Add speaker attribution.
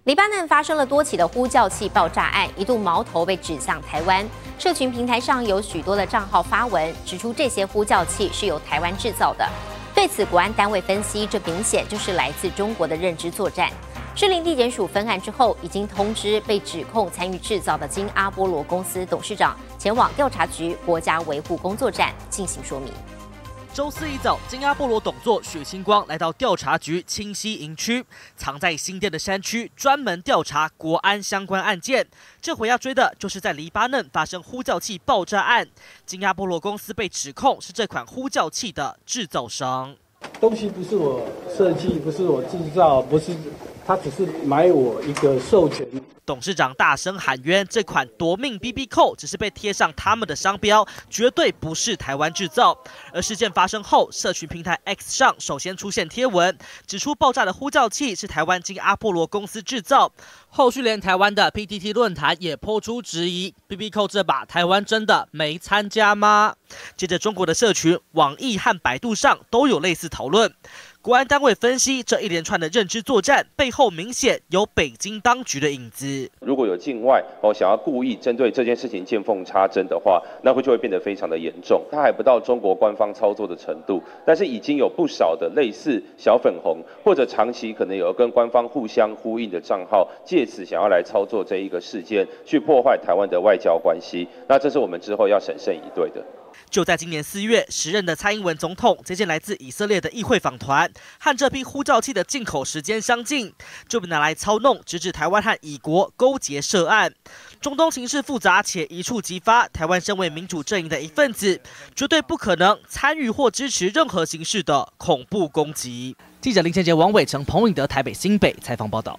Speaker 1: 黎巴嫩发生了多起的呼叫器爆炸案，一度矛头被指向台湾。社群平台上有许多的账号发文，指出这些呼叫器是由台湾制造的。对此，国安单位分析，这明显就是来自中国的认知作战。士林地检署分案之后，已经通知被指控参与制造的金阿波罗公司董事长前往调查局国家维护工作站进行说明。
Speaker 2: 周四一早，金阿波罗董座许清光来到调查局清溪营区，藏在新店的山区，专门调查国安相关案件。这回要追的就是在黎巴嫩发生呼叫器爆炸案，金阿波罗公司被指控是这款呼叫器的制造商。
Speaker 3: 东西不是我设计，不是我制造，不是，他只是买我一个授权。
Speaker 2: 董事长大声喊冤，这款夺命 BB 扣只是被贴上他们的商标，绝对不是台湾制造。而事件发生后，社群平台 X 上首先出现贴文，指出爆炸的呼叫器是台湾金阿波罗公司制造。后续连台湾的 PTT 论坛也抛出质疑 ：BB 扣这把台湾真的没参加吗？接着，中国的社群、网易和百度上都有类似讨论。 国安单位分析，这一连串的认知作战背后明显有北京当局的影子。
Speaker 4: 如果有境外想要故意针对这件事情见缝插针的话，那就会变得非常的严重。它还不到中国官方操作的程度，但是已经有不少的类似小粉红或者长期可能有跟官方互相呼应的账号，借此想要来操作这一个事件，去破坏台湾的外交关系。那这是我们之后要审慎以对的。
Speaker 2: 就在今年4月，时任的蔡英文总统接见来自以色列的议会访团，和这批呼叫器的进口时间相近，就被拿来操弄，直指台湾和以国勾结涉案。中东形势复杂且一触即发，台湾身为民主阵营的一份子，绝对不可能参与或支持任何形式的恐怖攻击。记者林千杰、王伟成、彭颖德台北新北采访报道。